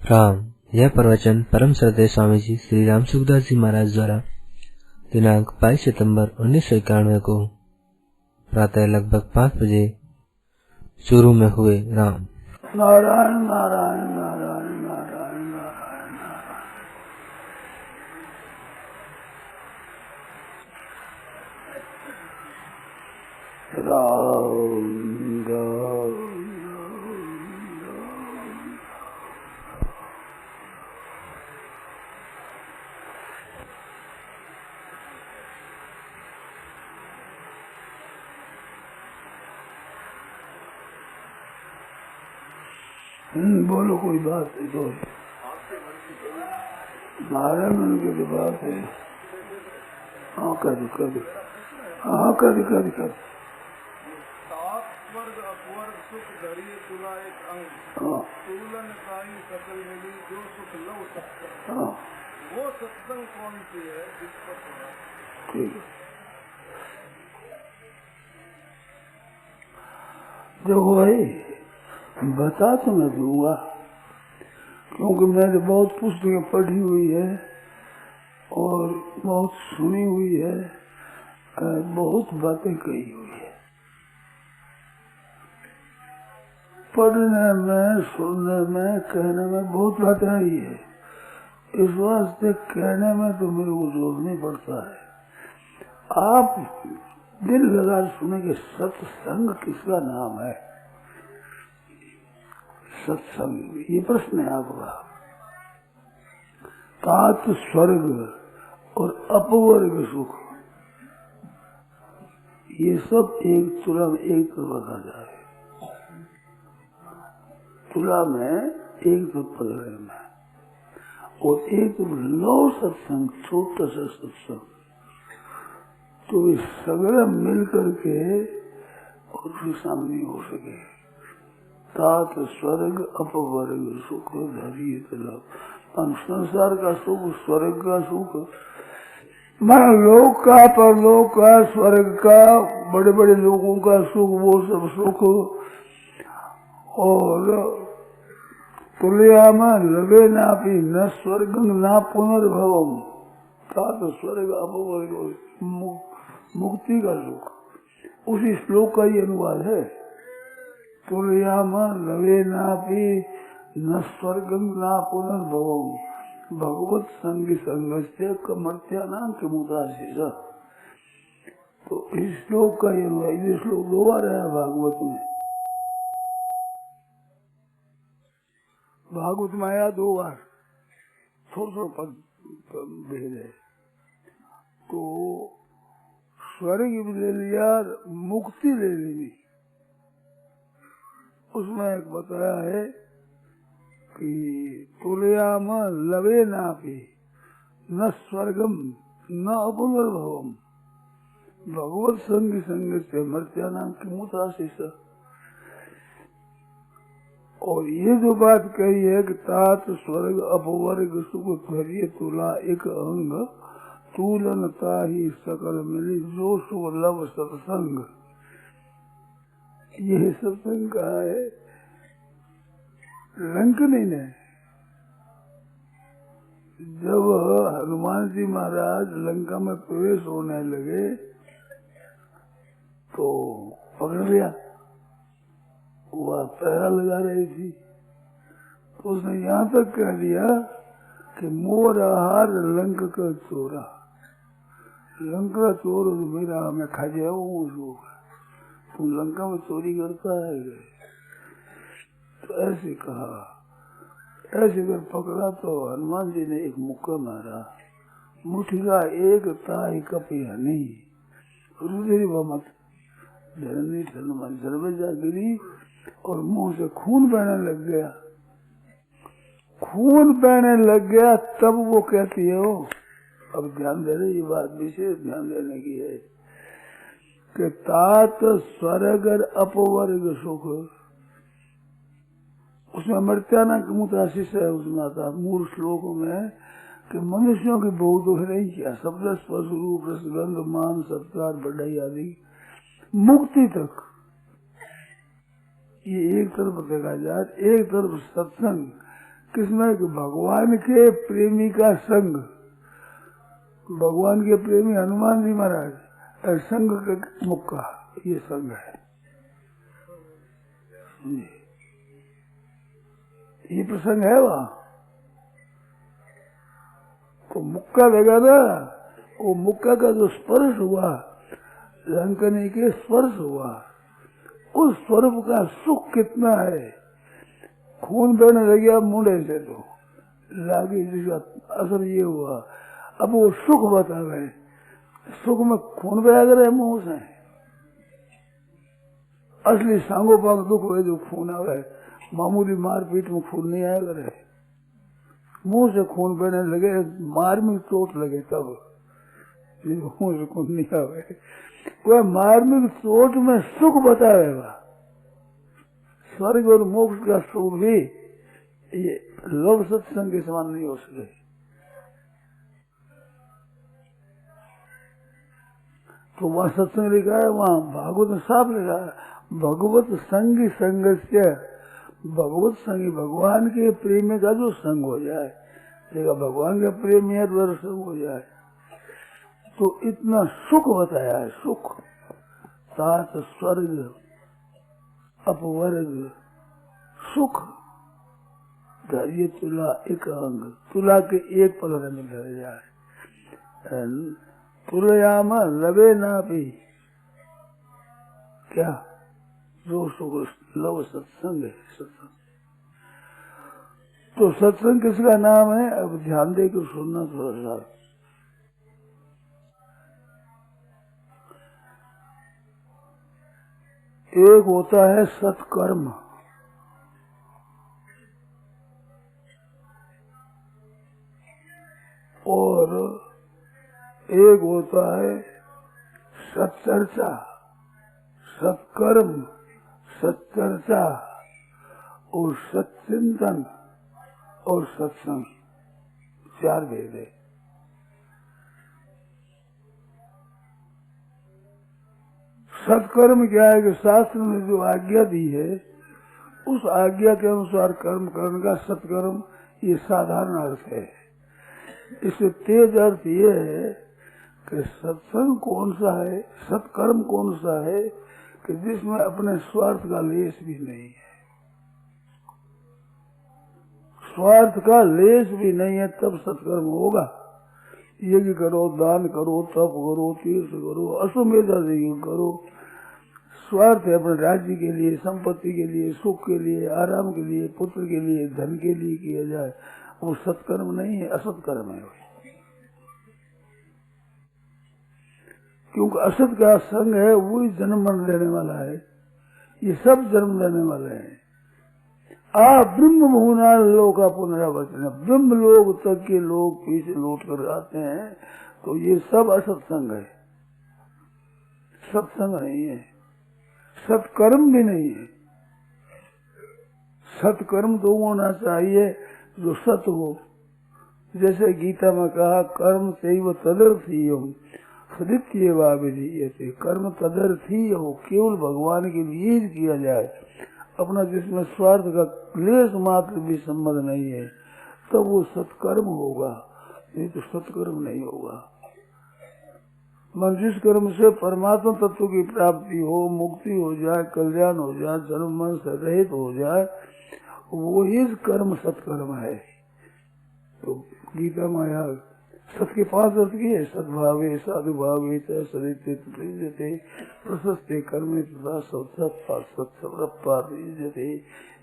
राम। यह प्रवचन परम श्रद्धेय स्वामी जी श्री राम सुखदास जी महाराज द्वारा दिनांक 22 सितंबर 1991 को प्रातः लगभग 5 बजे चूरू में हुए। राम। नारायण नारायण नारायण नारायण नारायण राम राम। बोलो कोई बात है तो नारायण उनके तो बात है। हाँ कर हाँ कर स्वर्ग अपवर्ग सुख धरिए तुला एक अंग तुलन काई सकल मिली जो सुख लव सत्संग। वो सत्संग कौन सी है जिस पर ठीक है। देखो भाई बता तो मैं दूंगा, क्योंकि मैंने बहुत पुस्तकें पढ़ी हुई है और बहुत सुनी हुई है, बहुत बातें कही हुई है। पढ़ने में, सुनने में, कहने में बहुत बातें आई है। इस वास्ते कहने में तो मेरे को जोर नहीं पड़ता है। आप दिल लगा सुनेंगे सत्संग किसका नाम है। सत्संग ये प्रश्न है आपका। तात स्वर्ग और अपवर्ग सुख ये सब एक तुला में एक तरफ रखा जाए। तुला में एक तरफ पलड़े में और एक तरफ लो सत्संग, छोटा सा सत्संग, तो ये सगड़ा मिल करके और फिर सामने हो सके। तात स्वर्ग अपवर्ग सुख धरिए तुला। संसार का सुख, स्वर्ग का सुख, माना लोक का, परलोक का, स्वर्ग का, बड़े बड़े लोगों का सुख, वो सब सुख। और तुलया में लगे ना भी न स्वर्ग न पुनर्भवम। तात स्वर्ग अपवर्ग मुक्ति का सुख, उसी श्लोक का ही अनुवाद है। तुलयाम लवे नापि न स्वर्गम न पुनर्भवम भगवत संग संगस्य कमर्त्या नाम के मुदासी। तो इस श्लोक का ये अनुवाद, श्लोक 2 बार है भागवत में। भागवत में आया 2 बार, थोड़ा पद भेद है। तो स्वर्ग भी ले लिया, मुक्ति ले ली। उसमें एक बताया है कि तुलयाम लवे नापि न स्वर्गम न पुनर्भवम भगवत संग संग से मर्त्या नाम की मुताशिष। और ये जो बात कही है कि तात स्वर्ग अपवर्ग सुख धरिए तुला एक अंग तुलनता ही सकल मिली जो सुख लव सत्संग। ये सत्संग कहा है लंकनी ने। जब हनुमान जी महाराज लंका में प्रवेश होने लगे तो पकड़ लिया। वह पहरा लगा रही थी तो उसने यहाँ तक कह दिया कि मोर आहार लंक का चोरा, लंका चोर मेरा हमें खा जाए वो तू लंका में चोरी करता है। तो ऐसे कहा, ऐसे कर पकड़ा तो हनुमान जी ने एक मुक्का मारा। मुठिका एक ताई कपिया नहीं रुदरी मत धरनी हनुमान जल जा गिरी और मुंह से खून बहने लग गया। खून बहने लग गया तब वो कहती है वो, अब ध्यान दे रहे, ये बात विशेष ध्यान देने की है कि तात स्वर्ग अपवर्ग सुख, उसमें मर्त्याना मुताशिष है। उसमें आता मूल श्लोक में कि मनुष्यों की बहुत दुख नहीं किया, शब्द स्पर्श रूप रसगंध मान सत्कार बढ़ाई आदि मुक्ति तक। ये एक तरफ देखा जाए, एक तरफ सत्संग किसमें कि भगवान के प्रेमी का संग, भगवान के प्रेमी हनुमान जी महाराज और संग का मुक्का, ये संग है। ये प्रसंग है वहाँ। तो मुक्का लगा ना, वो मुक्का का जो स्पर्श हुआ, लंकनी के स्पर्श हुआ, उस स्वरूप का सुख कितना है। खून बहने लग गया मुंडे से, तो लागी जिसका असर ये हुआ। अब वो सुख बता गए, सुख में खून बह गए मुंह से। असली सांगो पांग दुख हुए जो खून आ गए, मामूली मारपीट में खून नहीं आया करे, मुंह से खून बहने लगे, मार में चोट लगे तब मुंह से खून नहीं आवे। वह मार्मिक चोट में सुख बताएगा। स्वर्ग और मोक्ष का सुख भी ये लोक सत्संग के समान नहीं हो सके। तो वहाँ सत्संग लिखा है, वहाँ भागवत में साफ लिखा है, भगवत संगी संगस्य, भगवत संगी भगवान के प्रेमी का जो संग हो जाए, देखा भगवान का प्रेमी है तो संग हो जाए, तो इतना सुख बताया है। सुख तात स्वर्ग अपवर्ग सुख धैर्य तुला एक अंग, तुला के एक पलड़ में धर जाए। तुलयाम लवे ना भी क्या जो सुख लव सत्संग है। सत्संग तो सत्संग किसका नाम है, अब ध्यान दे के सुनना थोड़ा सा। एक होता है सत्कर्म, और एक होता है सत्चर्चा। सत्कर्म, सत्चर्चा और सत्चिंतन और सत्संग, चार भेद है। सत्कर्म क्या है कि शास्त्र ने जो आज्ञा दी है उस आज्ञा के अनुसार कर्म करने का सत्कर्म, ये साधारण अर्थ है। इससे तेज अर्थ ये है कि सत्संग कौन सा है, सत्कर्म कौन सा है कि जिसमें अपने स्वार्थ का लेस भी नहीं है। स्वार्थ का लेस भी नहीं है तब सत्कर्म होगा। यज्ञ करो, दान करो, तप करो, तीर्थ करो, अश्वमेध यज्ञ करो, स्वार्थ है अपने राज्य के लिए, संपत्ति के लिए, सुख के लिए, आराम के लिए, पुत्र के लिए, धन के लिए किया जाए, वो सत्कर्म नहीं है, असत्कर्म है। क्योंकि असत का संग है वही जन्म मरण लेने वाला है, ये सब जन्म लेने वाले हैं। ब्रह्म बहुना लोका पुनरावर्तन, ब्रह्म लोक तक के लोग पीछे लौट कर आते हैं, तो ये सब असत्संग है, सत्संग नहीं है, सत्कर्म भी नहीं है। सत्कर्म तो होना चाहिए जो सत हो। जैसे गीता में कहा, कर्म सैव तदर्थीयम सदित्येवा विधीयते, कर्म तदर्थी हो, केवल भगवान के लिए किया जाए, अपना जिसमें स्वार्थ का क्लेश मात्र भी संबंध नहीं है, तब वो सत्कर्म होगा, नहीं तो सत्कर्म नहीं होगा। मन जिस कर्म से परमात्मा तत्व की प्राप्ति हो, मुक्ति हो जाए, कल्याण हो जाए, जन्म मन से रहित हो जाए, वो ही कर्म सत्कर्म है। तो गीता माया सत के 5 अर्थ की है, सद्भावे साधुभावे सरिते प्रशस्ते कर्मे तथा सत्सत्पादीजते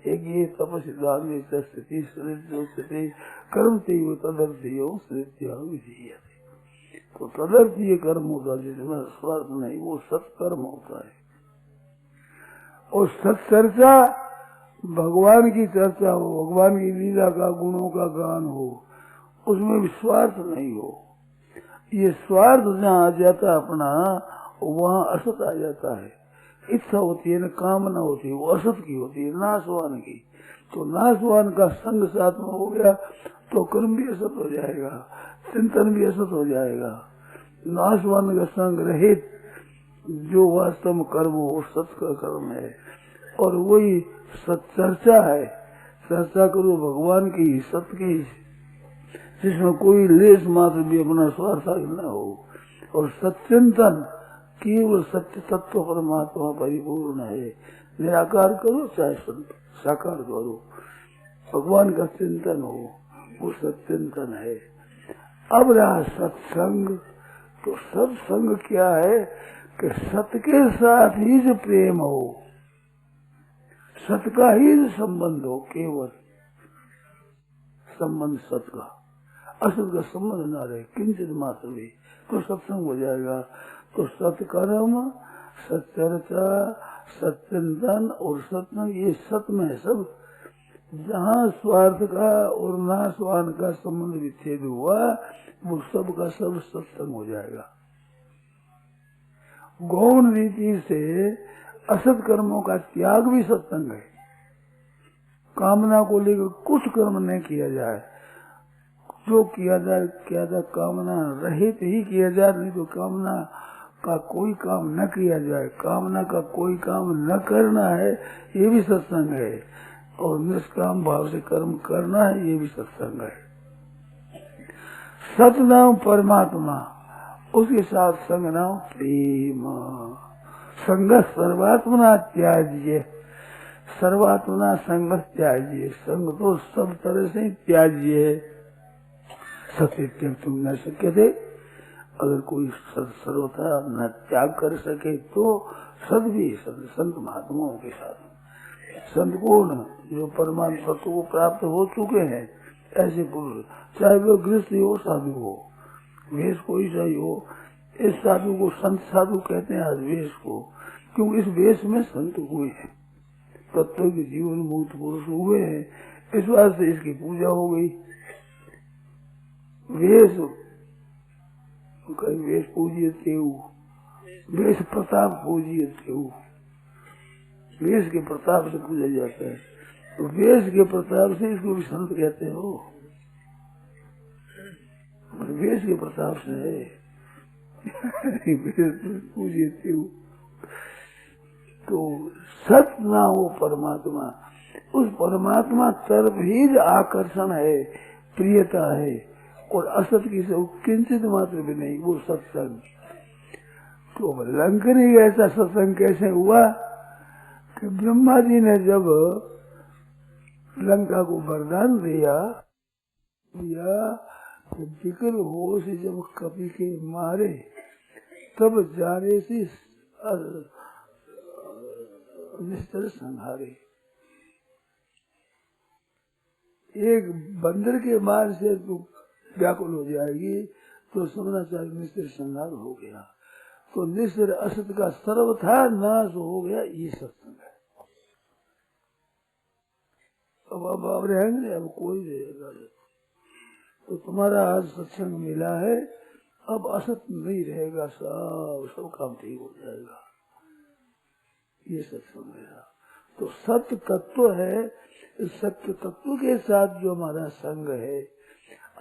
यज्ञे तपसि दाने च स्थिति सरिते कर्म तेव तदर्थीयो सरित्या विधीयते। तो तदर्थीय कर्म होता है जिसमें स्वार्थ नहीं, वो सत्कर्म होता है। और सत्चर्चा, भगवान की चर्चा हो, भगवान की लीला का, गुणों का गान हो, उसमें भी स्वार्थ नहीं हो। ये स्वार्थ जहाँ आ जाता है अपना, वहाँ असत आ जाता है। इच्छा होती है न कामना होती है, वो असत की होती है, नाशवान की। तो नाशवान का संग साथ में हो गया तो कर्म भी असत हो जाएगा, चिंतन भी असत हो जाएगा। नाशवान का संग रहित जो वास्तव में कर्म हो, सत का कर्म है, और वही सत्चर्चा है। चर्चा करो भगवान की, सत्य की, जिसमें कोई लेस मात्र भी अपना स्वार्थ न हो, और सत्यंतन केवल सत्य तत्व परमात्मा परिपूर्ण है। निराकार करो चाहे साकार करो, भगवान का चिंतन हो, वो सत्यंतन है। अब रहा सत्संग, तो सत्संग क्या है कि सत्य के साथ ही जो प्रेम हो, सत्य का ही जो संबंध हो, केवल संबंध सत्य का, असत का संबंध न रहे किंचित मात्र भी, तो सत्संग हो जाएगा। तो सत्कर्म, सच्चर्चा, सच्चिंतन और सत्संग, ये सत्य में सब। जहाँ स्वार्थ का और नाशवान का संबंध विच्छेद हुआ, वो सब का सब सत्संग हो जाएगा। गौण रीति से असत कर्मों का त्याग भी सत्संग है। कामना को लेकर कुछ कर्म नहीं किया जाए, जो किया जाए कामना रहित ही किया जाए, नहीं तो कामना का कोई काम न किया जाए, कामना का कोई काम न करना है, ये भी सत्संग है। और निष्काम भाव से कर्म करना है, ये भी सत्संग है। सतनाम परमात्मा, उसके साथ संग नाम प्रेम। संग सर्वात्मना त्याज्य, सर्वात्मना संग त्याज्य, संग तो सब तरह से त्याज्य है। सत्य त्याग तुम न सके थे, अगर कोई सर्वथा न त्याग कर सके तो सद भी संत महात्माओं के साथ, संत कौन, जो परमात्मा तत्व को प्राप्त हो चुके हैं, ऐसे पुरुष, चाहे वो गृहस्थ हो साधु हो, वेश कोई सा ही हो। इस साधु को संत साधु कहते हैं, आज वेश को, क्योंकि इस वेश में संत हुए हैं, तत्व के जीवन मुक्त पुरुष हुए हैं, इस वास्ते इसकी पूजा हो गई। वेश कहीं वेश पूजिए तेऊ, वेश प्रताप पूजिए तेऊ, वेश के प्रताप से पूजा जाता है। तो वेश के प्रताप से इसको भी संत कहते हो, वेश के प्रताप से है। वेश पूजिए तेऊ, तो सत ना हो परमात्मा, उस परमात्मा तरफ ही आकर्षण है, प्रियता है, और असत की से किंचित मात्र भी नहीं, वो सत्संग। तो लंकनी ऐसा सत्संग कैसे हुआ कि ब्रह्मा जी ने जब लंका को वरदान दिया, तो जिक्र हो से जब कपि के मारे, तब जाने से निश्चर संहारे। एक बंदर के मार से तू व्याकुल हो जाएगी, तो समझना चाहिए निश्चर संहार हो गया। तो निश्चर असत का सर्वथा नाश हो गया, ये सत्संग है। अब रहेंगे, अब कोई रहेगा। तो तुम्हारा आज सत्संग मिला है, अब असत नहीं रहेगा, सब काम ठीक हो जाएगा, ये सत्संग है। तो सत्य तत्व है, इस सत्य तत्व के साथ जो हमारा संग है,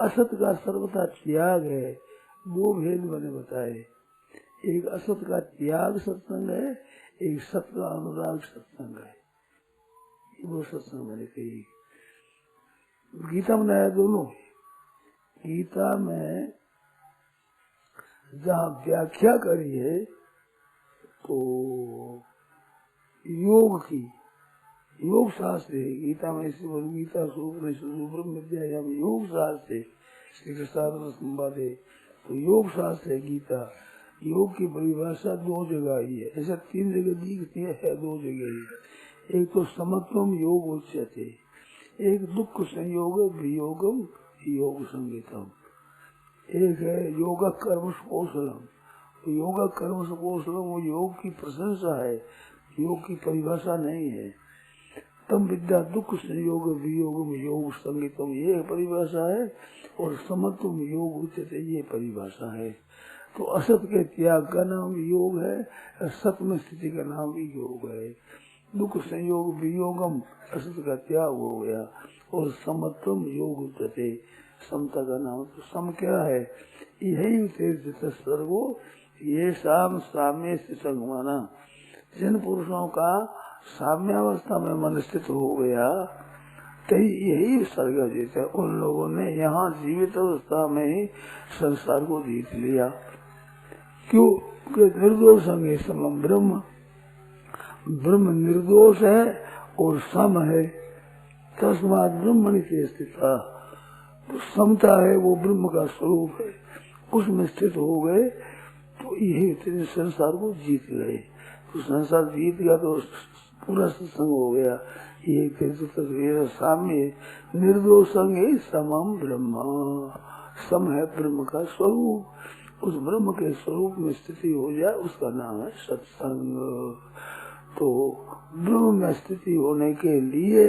असत का सर्वथा त्याग है, दो भेद मैंने बताए। एक असत का त्याग सत्संग है, एक सत्य का अनुराग सत्संग है, वो सत्संग मैंने कही। गीता में आया दोनों। गीता में जहाँ व्याख्या करी है तो योग की, योग शास्त्र है गीता में, इसी गीता ब्रह्म विद्या योग शास्त्र है, श्री कृष्ण संवाद है, तो योग शास्त्र है गीता। योग की परिभाषा दो जगह ही है, ऐसा तीन जगह दिखती है, दो जगह ही। एक तो समत्वम योग उच्यते, एक दुख संयोग वियोगम योग संगीतम, एक है योगा कर्म कौशलम। योगा कर्म कौशलम वो योग की प्रशंसा है, योग की परिभाषा नहीं है। तम विद्या दुख संयोग वियोगम योग संगीतम, ये परिभाषा है, और समत्वम योग उच्यते, ये परिभाषा है। तो असत के त्याग का नाम योग है, सत में स्थिति का नाम भी योग है। दुख संयोग वियोगम असत का त्याग हो गया, और समत्वम योग उच्यते, समता का नाम। तो सम क्या है, यही सर्वो ये शाम साम्य संगमाना, जिन पुरुषों का साम्यावस्था में मन स्थित हो गया, तो यही स्वर्ग जीता। उन लोगों ने यहाँ जीवित अवस्था में ही संसार को जीत लिया। क्यों? कि निर्दोष अंगे समम ब्रह्म, ब्रह्म निर्दोष है और सम है। तस्मात् ब्रह्मणि से स्थिता, तो समता है, वो ब्रह्म का स्वरूप है, उसमें स्थित हो गए तो यही संसार को जीत गए। तो संसार जीत गया तो पूरा सत्संग हो गया। ये तस्वीर सामने निर्दोष संगे समम ब्रह्म, सम है ब्रह्म का स्वरूप। उस ब्रह्म के स्वरूप में स्थिति हो जाए उसका नाम है सत्संग। तो ब्रह्म में स्थिति होने के लिए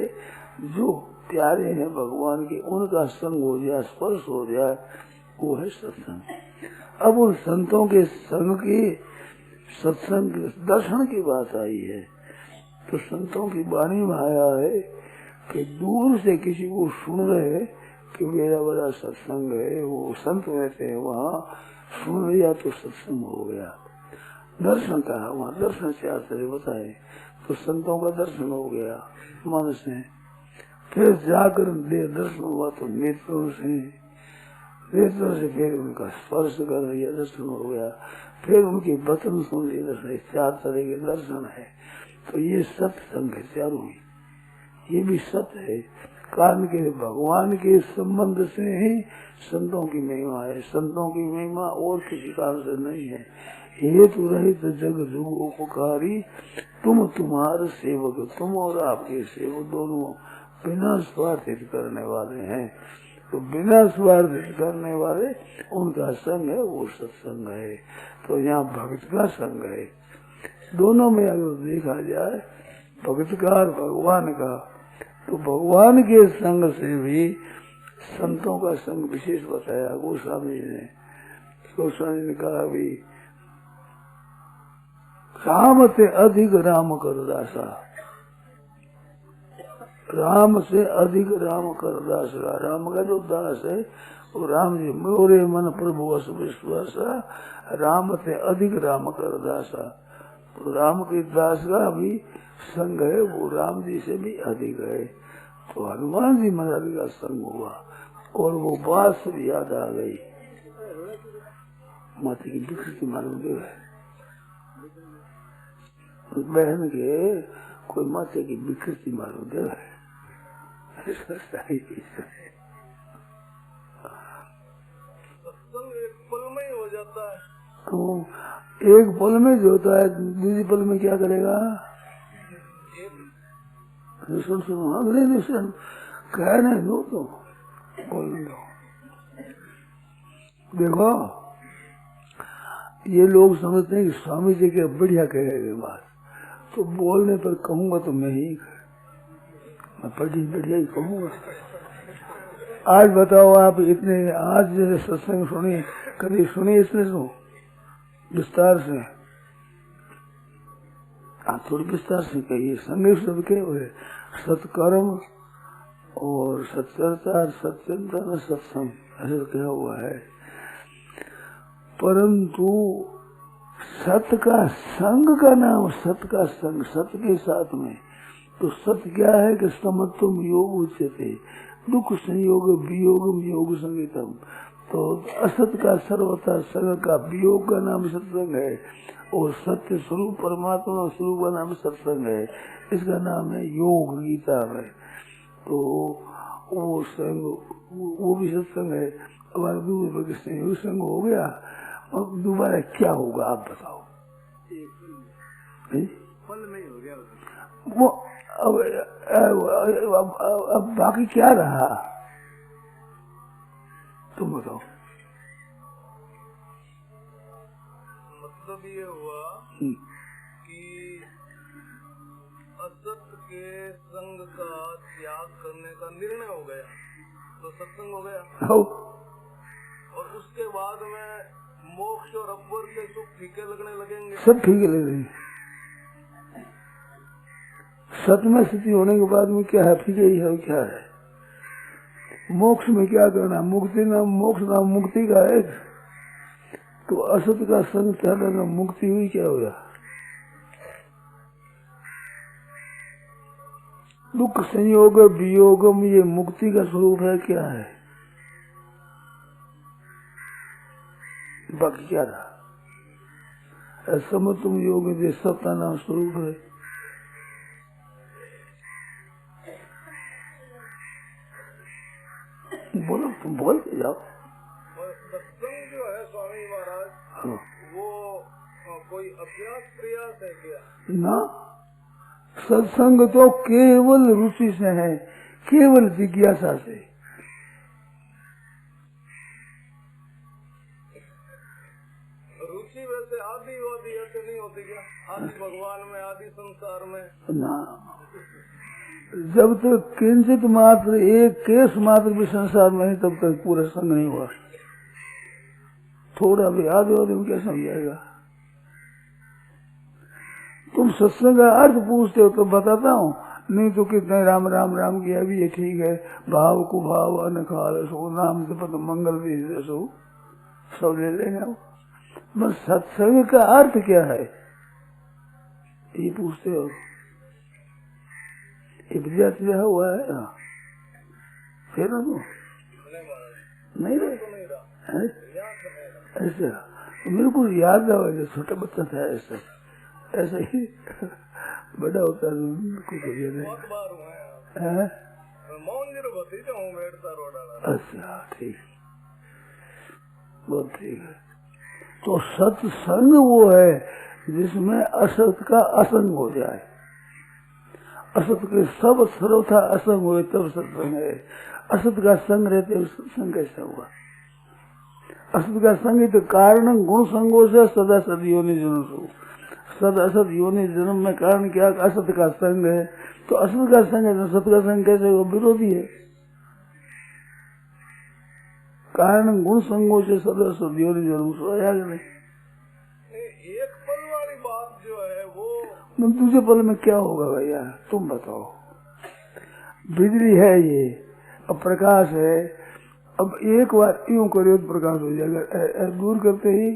जो प्यारे हैं भगवान के, उनका संग हो जाए, स्पर्श हो जाए, वो है सत्संग। अब उन संतों के संग की सत्संग दर्शन की बात आई है। तो संतों की वाणी में आया है कि दूर से किसी को सुन रहे कि मेरा बड़ा सत्संग है, वो संत रहते हैं वहाँ, सुन लिया तो सत्संग हो गया। दर्शन कहा, वहाँ दर्शन से आश्चर्य बताए तो संतों का दर्शन हो गया मन से। फिर जाकर दे दर्शन हुआ तो नेत्रों से, नेत्रों से फिर उनका स्पर्श कर लिया, दर्शन हो गया। फिर उनकी वचन सुन लिया, दर्शन। 4 तरह के दर्शन है। तो ये सत्संग है चारों ही, ये भी सत्य है। कारण के भगवान के संबंध से ही संतों की महिमा है। संतों की महिमा और किसी कारण से नहीं है। हेतु रहित जग जुग उपकारी, तुम तुम्हारे सेवक, तुम और आपके सेवक दोनों बिना स्वार्थ करने वाले हैं। तो बिना स्वार्थ करने वाले उनका संग है, वो सत्संग है। तो यहाँ भक्त का संग है। दोनों में अगर देखा जाए, भक्त का और भगवान का, तो भगवान के संग से भी संतों का संग विशेष बताया गोस्वामी ने। गोस्वामी ने कहा भी राम से अधिक राम कर दासा, राम से अधिक राम कर दास का। राम का जो दास है वो राम जी, मोरे मन प्रभु अस विश्वासा, राम से अधिक राम कर दासा। तो राम के दास का भी संग है, वो राम जी से भी अधिक है। तो हनुमान जी महाराज का संग हुआ और वो बात सब याद आ गई। माता की विकृति मालूम जो है, बहन के कोई माता की विकृति मालूम जो है, सत्संग एक पल में ही हो जाता है। तो एक पल में जो होता है, दूसरी पल में क्या करेगा? सुन सुनो, अगले निशन कहने दो तो बोलने दो। देखो, ये लोग समझते हैं कि स्वामी जी के बढ़िया कहेंगे बात, तो बोलने पर कहूंगा तो मैं बढ़िया ही कहूंगा। आज बताओ, आप इतने आज जैसे सत्संग सुनी, कभी सुनी इसने सुन विस्तार से? आप थोड़ी विस्तार से कहिए। संगे सब के हुए सत्कर्म और सत्चर्चा, सत्चिंतन, सत्संग, ऐसे क्या हुआ है। परंतु सत्य का संग का नाम, सत्य का संग, सत्य के साथ में। तो सत्य क्या है कि समत्वम योग उच्यते, दुख संयोग वियोग योग संगीतम। तो असत का सर्वथा संग का वियोग का नाम सत्संग है, और सत्य स्वरूप परमात्मा स्वरूप का नाम सत्संग है। इसका नाम है योग गीता में। तो वो संग, वो भी सत्संग है। अब दूसरे संयोग संग हो गया, अब दोबारा क्या होगा आप बताओ? पल में ही हो गया वो। अब बाकी क्या रहा तुम बताओ? मतलब ये हुआ कि असत के संग का त्याग करने का निर्णय हो गया, तो सत्संग हो गया। और उसके बाद में मोक्ष और अपर के सुख फीके लगने लगेंगे, सब फीके लगेंगे। सत्य में स्थिति होने के बाद में क्या है? फीके ही है, क्या है? मोक्ष में क्या करना? मुक्ति नाम, मोक्ष नाम मुक्ति का है। तो असत का संग त्यागने का मुक्ति हुई, क्या हुआ? दुख संयोग वियोगम ये मुक्ति का स्वरूप है क्या है? बाकी क्या रहा? समत्व योग जो सत्ता नाम स्वरूप है। बोलो, तुम बोलते जाओ। सत्संग जो है स्वामी महाराज, हाँ। वो कोई अभ्यास प्रयास है क्या? ना, सत्संग तो केवल रुचि से है, केवल जिज्ञासा से। रुचि वैसे आदिवादी ऐसे नहीं होती क्या? आदि भगवान में, आदि संसार में? ना, जब तक किंचित मात्र एक केस मात्र भी संसार में है तब तक पूरा संग नहीं हुआ। थोड़ा भी आदिवादी में क्या समझाएगा? तुम सत्संग का अर्थ पूछते हो तो बताता हूँ, नहीं तो कितने राम राम राम किया भी ये ठीक है। भाव को भाव अनखाल सो नाम से पता मंगल भी सो सब ले लेंगे। बस सत्संग का अर्थ क्या है ये पूछते हो? ये विद्यार्थी हुआ है फिर नहीं रहे ऐसा। मेरे को याद है जो छोटा बच्चा था ऐसा ऐसा ही बड़ा होता अच्छा ठीक, बहुत ठीक है। तो सत्संग वो है जिसमें असत का असंग हो जाए। असत के सब सर्वथा असंग हुए तब सत्संग है। असत का संग रहते सत्संग कैसा हुआ? असत का संग तो कारण गुण संगो से सदा सद योनि जन्म सो। सद असत योनि जन्म में कारण क्या? असत का संग है। तो असत का संग है तो सत का संग कैसे? वो विरोधी है। कारण गुण संगो से सदा सद योनि जन्म सो आया नहीं। एक पल वाली बात जो है वो दूसरे पल में क्या होगा भैया तुम बताओ? बिजली है ये, अब प्रकाश है, अब एक बार यूं करो तो प्रकाश हो जाएगा, दूर करते ही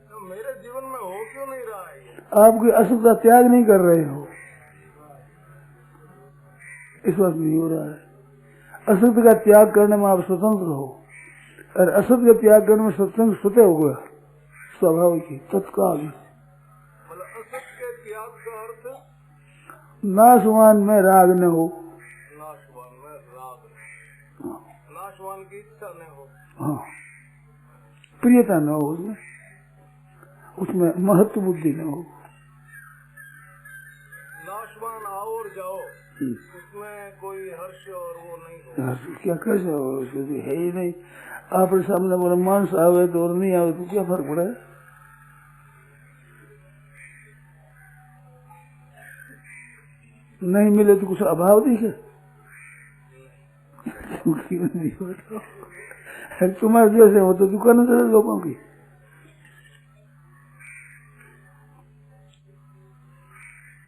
तो मेरे जीवन में हो क्यों नहीं रहा है? आपकी असत का त्याग नहीं कर रहे हो, इस वक्त नहीं हो रहा है। असत का त्याग करने में आप स्वतंत्र हो, और असत का त्याग करने में सत्संग स्वतः होगा, स्वाभाविक ही तत्काल। असत के त्याग का अर्थ नाशवान में राग न हो, नाशवान में राग न हो, नाशवान की इच्छा न हो, हाँ, प्रियता न हो, उसमें महत्व बुद्धि न हो। नाशवान आओ और जाओ, उसमें कोई हर्ष और वो नहीं हो। क्या कैसे हो? उसमें है ही नहीं। आपके सामने बोला मांस आवे तो और नहीं आवे तो क्या फर्क पड़ा है? नहीं मिले तो कुछ अभाव दिखे? तुम्हारे जैसे हो तो दुकान चले लोगों की।